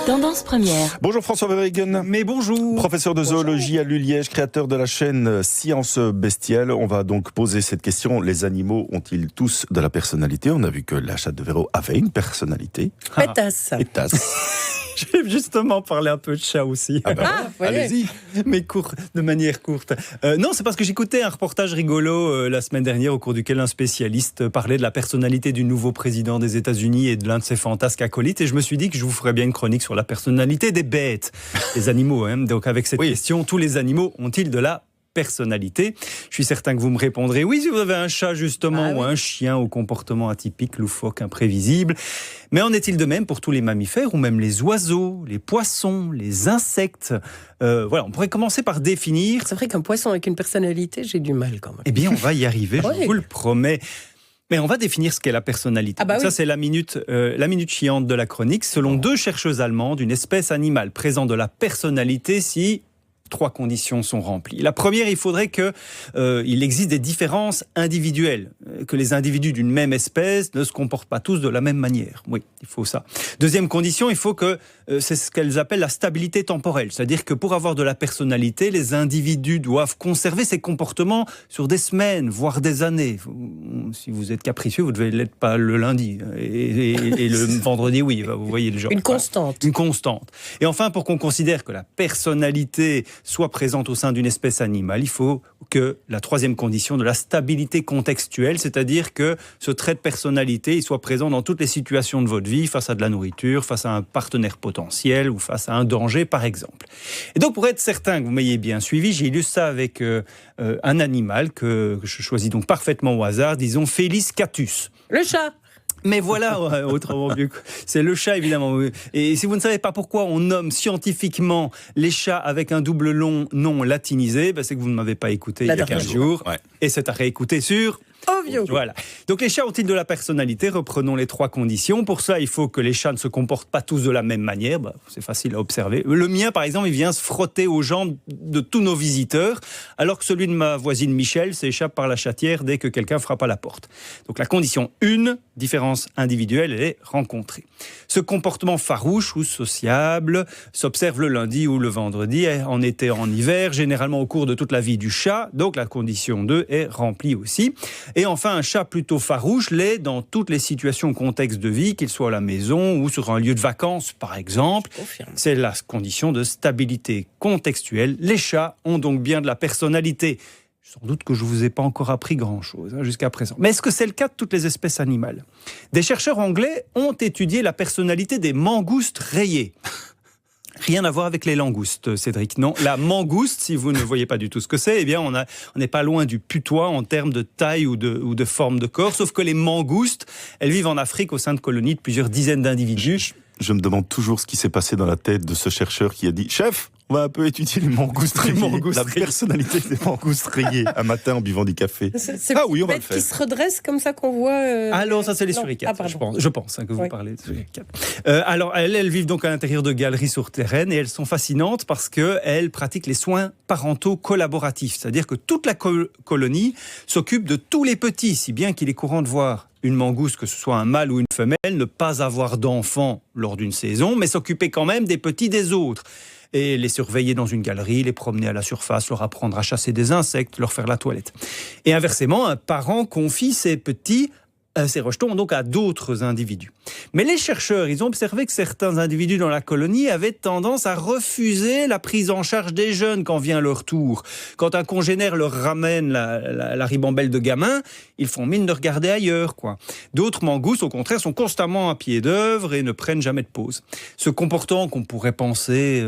Tendance première. Bonjour François Verhegen. Mais bonjour. Professeur de zoologie à l'ULiège, créateur de la chaîne Science Bestiale. On va donc poser cette question. Les animaux ont-ils tous de la personnalité? On a vu que la chatte de Véro avait une personnalité. Pétasse. Je vais justement parler un peu de chat aussi. Allez-y. Mais de manière courte. Non, c'est parce que j'écoutais un reportage rigolo la semaine dernière au cours duquel un spécialiste parlait de la personnalité du nouveau président des États-Unis et de l'un de ses fantasques acolytes. Et je me suis dit que je vous ferais bien une chronique sur la personnalité des bêtes, des animaux. Donc avec cette question, tous les animaux ont-ils de la personnalité? Je suis certain que vous me répondrez oui si vous avez un chat justement ou un chien au comportement atypique, loufoque, imprévisible. Mais en est-il de même pour tous les mammifères ou même les oiseaux, les poissons, les insectes? On pourrait commencer par définir. C'est vrai qu'un poisson avec une personnalité, j'ai du mal quand même. Eh bien, on va y arriver, je vous le promets. Mais on va définir ce qu'est la personnalité. Ça, c'est la minute chiante de la chronique. Selon deux chercheuses allemandes, une espèce animale présente de la personnalité si 3 conditions sont remplies. La première, il faudrait qu'il existe des différences individuelles, que les individus d'une même espèce ne se comportent pas tous de la même manière. Oui, il faut ça. Deuxième condition, il faut que c'est ce qu'elles appellent la stabilité temporelle, c'est-à-dire que pour avoir de la personnalité, les individus doivent conserver ces comportements sur des semaines, voire des années. Si vous êtes capricieux, vous ne devez l'être pas le lundi et le vendredi, oui, vous voyez le genre. Une constante. Une constante. Et enfin, pour qu'on considère que la personnalité soit présente au sein d'une espèce animale, il faut que la troisième condition de la stabilité contextuelle, c'est-à-dire que ce trait de personnalité il soit présent dans toutes les situations de votre vie, face à de la nourriture, face à un partenaire potentiel ou face à un danger, par exemple. Et donc, pour être certain que vous m'ayez bien suivi, j'ai illustré ça avec un animal que je choisis donc parfaitement au hasard, disons Felis catus. Le chat. Mais voilà, autrement mieux. C'est le chat, évidemment. Et si vous ne savez pas pourquoi on nomme scientifiquement les chats avec un double long nom latinisé, c'est que vous ne m'avez pas écouté il y a 15 jours. Ouais. Et c'est à réécouter sur Ovio. Voilà. Donc les chats ont-ils de la personnalité? Reprenons les 3 conditions. Pour ça, il faut que les chats ne se comportent pas tous de la même manière. C'est facile à observer. Le mien, par exemple, il vient se frotter aux jambes de tous nos visiteurs, alors que celui de ma voisine Michel s'échappe par la chatière dès que quelqu'un frappe à la porte. Donc la condition 1, différence individuelle, elle est rencontrée. Ce comportement farouche ou sociable s'observe le lundi ou le vendredi, en été, en hiver, généralement au cours de toute la vie du chat. Donc la condition 2 est remplie aussi. Et enfin, un chat plutôt farouche l'est dans toutes les situations, contextes de vie, qu'il soit à la maison ou sur un lieu de vacances, par exemple. C'est la condition de stabilité contextuelle. Les chats ont donc bien de la personnalité. Sans doute que je ne vous ai pas encore appris grand-chose jusqu'à présent. Mais est-ce que c'est le cas de toutes les espèces animales? Des chercheurs anglais ont étudié la personnalité des mangoustes rayées. Rien à voir avec les langoustes, Cédric. Non, la mangouste, si vous ne voyez pas du tout ce que c'est, eh bien, on n'est pas loin du putois en termes de taille ou de forme de corps, sauf que les mangoustes, elles vivent en Afrique au sein de colonies de plusieurs dizaines d'individus. Je me demande toujours ce qui s'est passé dans la tête de ce chercheur qui a dit « Chef, on va un peu étudier les mangoustes rayées, la personnalité des mangoustes rayées un matin en buvant du café. » Oui, on va le faire. Qui se redresse comme ça qu'on voit... Alors, ça, c'est les suricates, je pense que vous parlez de suricates. Alors, elles vivent donc à l'intérieur de galeries souterraines et elles sont fascinantes parce qu'elles pratiquent les soins parentaux collaboratifs. C'est-à-dire que toute la colonie s'occupe de tous les petits, si bien qu'il est courant de voir une mangouste, que ce soit un mâle ou une femelle, ne pas avoir d'enfants lors d'une saison, mais s'occuper quand même des petits des autres. Et les surveiller dans une galerie, les promener à la surface, leur apprendre à chasser des insectes, leur faire la toilette. Et inversement, un parent confie ses rejetons donc à d'autres individus. Mais les chercheurs, ils ont observé que certains individus dans la colonie avaient tendance à refuser la prise en charge des jeunes quand vient leur tour. Quand un congénère leur ramène la ribambelle de gamins, ils font mine de regarder ailleurs, quoi. D'autres mangoustes, au contraire, sont constamment à pied d'œuvre et ne prennent jamais de pause. Ce comportement qu'on pourrait penser,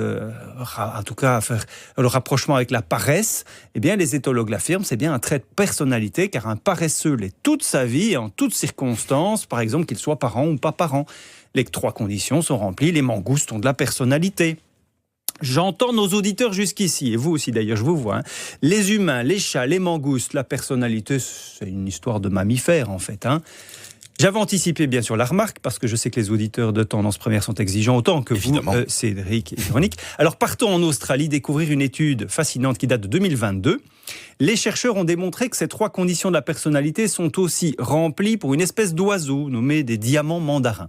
en tout cas, à faire le rapprochement avec la paresse, eh bien, les éthologues l'affirment, c'est bien un trait de personnalité, car un paresseux l'est toute sa vie, en toutes circonstances, par exemple qu'il soit parent ou pas parent. Les 3 conditions sont remplies, les mangoustes ont de la personnalité. J'entends nos auditeurs jusqu'ici, et vous aussi d'ailleurs, je vous vois. Les humains, les chats, les mangoustes, la personnalité, c'est une histoire de mammifères en fait. J'avais anticipé bien sûr la remarque, parce que je sais que les auditeurs de Tendance Première sont exigeants autant que évidemment. Vous, Cédric et Véronique. Alors partons en Australie découvrir une étude fascinante qui date de 2022. Les chercheurs ont démontré que ces 3 conditions de la personnalité sont aussi remplies pour une espèce d'oiseau nommée des diamants mandarins.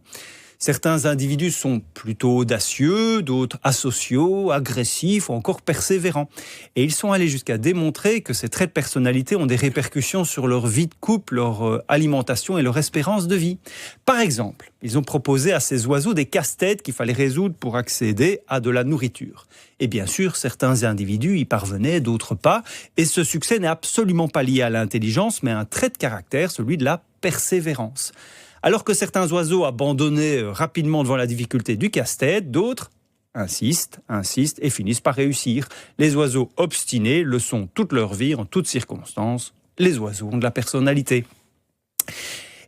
Certains individus sont plutôt audacieux, d'autres asociaux, agressifs ou encore persévérants. Et ils sont allés jusqu'à démontrer que ces traits de personnalité ont des répercussions sur leur vie de couple, leur alimentation et leur espérance de vie. Par exemple, ils ont proposé à ces oiseaux des casse-têtes qu'il fallait résoudre pour accéder à de la nourriture. Et bien sûr, certains individus y parvenaient, d'autres pas. Et ce succès n'est absolument pas lié à l'intelligence, mais à un trait de caractère, celui de la persévérance. Alors que certains oiseaux abandonnaient rapidement devant la difficulté du casse-tête, d'autres insistent et finissent par réussir. Les oiseaux obstinés le sont toute leur vie, en toutes circonstances. Les oiseaux ont de la personnalité.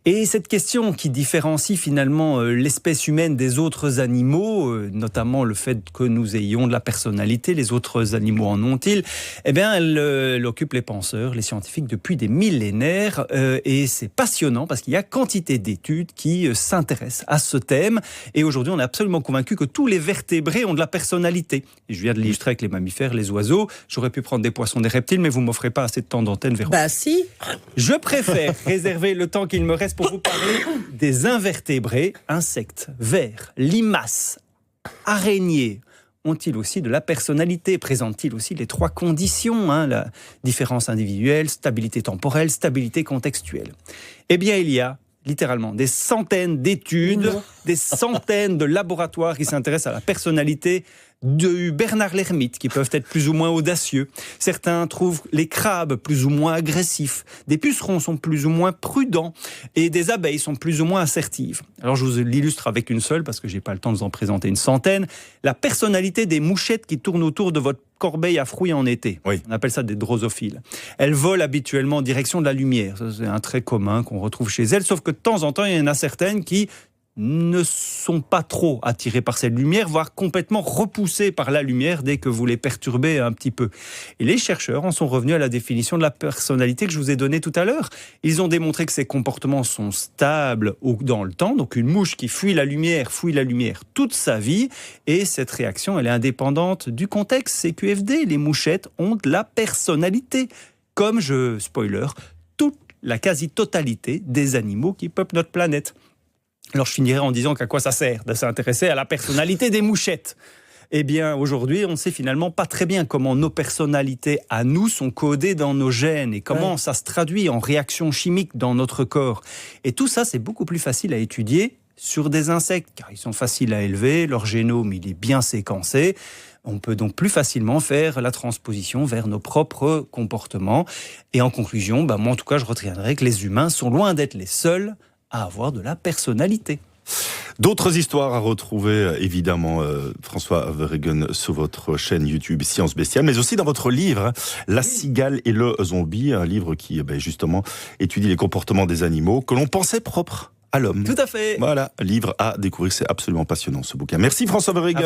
Et cette question qui différencie finalement l'espèce humaine des autres animaux, notamment le fait que nous ayons de la personnalité, les autres animaux en ont-ils ? Eh bien, elle occupe les penseurs, les scientifiques depuis des millénaires. Et c'est passionnant parce qu'il y a quantité d'études qui s'intéressent à ce thème. Et aujourd'hui, on est absolument convaincu que tous les vertébrés ont de la personnalité. Et je viens de l'illustrer avec les mammifères, les oiseaux. J'aurais pu prendre des poissons, des reptiles, mais vous m'offrez pas assez de temps d'antenne, Véro. Bah si. Je préfère réserver le temps qu'il me reste pour vous parler des invertébrés, insectes, vers, limaces, araignées. Ont-ils aussi de la personnalité ? Présentent-ils aussi les 3 conditions, la différence individuelle, stabilité temporelle, stabilité contextuelle ? Eh bien, il y a littéralement des centaines d'études, des centaines de laboratoires qui s'intéressent à la personnalité de Bernard l'ermite, qui peuvent être plus ou moins audacieux. Certains trouvent les crabes plus ou moins agressifs, des pucerons sont plus ou moins prudents, et des abeilles sont plus ou moins assertives. Alors je vous l'illustre avec une seule, parce que j'ai pas le temps de vous en présenter une centaine. La personnalité des mouchettes qui tournent autour de votre corbeille à fruits en été. Oui. On appelle ça des drosophiles. Elles volent habituellement en direction de la lumière. Ça, c'est un trait commun qu'on retrouve chez elles, sauf que de temps en temps, il y en a certaines qui ne sont pas trop attirés par cette lumière, voire complètement repoussés par la lumière dès que vous les perturbez un petit peu. Et les chercheurs en sont revenus à la définition de la personnalité que je vous ai donnée tout à l'heure. Ils ont démontré que ces comportements sont stables dans le temps, donc une mouche qui fuit la lumière toute sa vie, et cette réaction, elle est indépendante du contexte. CQFD, les mouchettes ont de la personnalité, comme, spoiler, toute la quasi-totalité des animaux qui peuplent notre planète. Alors je finirai en disant qu'à quoi ça sert de s'intéresser à la personnalité des mouchettes ? Eh bien, aujourd'hui, on ne sait finalement pas très bien comment nos personnalités à nous sont codées dans nos gènes et comment ça se traduit en réactions chimiques dans notre corps. Et tout ça, c'est beaucoup plus facile à étudier sur des insectes, car ils sont faciles à élever, leur génome il est bien séquencé. On peut donc plus facilement faire la transposition vers nos propres comportements. Et en conclusion, moi en tout cas, je retiendrai que les humains sont loin d'être les seuls à avoir de la personnalité. D'autres histoires à retrouver, évidemment, François Verhegen, sur votre chaîne YouTube Science Bestiale, mais aussi dans votre livre, La cigale et le zombie, un livre qui, justement, étudie les comportements des animaux que l'on pensait propres à l'homme. Tout à fait. Voilà, livre à découvrir, c'est absolument passionnant ce bouquin. Merci François Verhegen.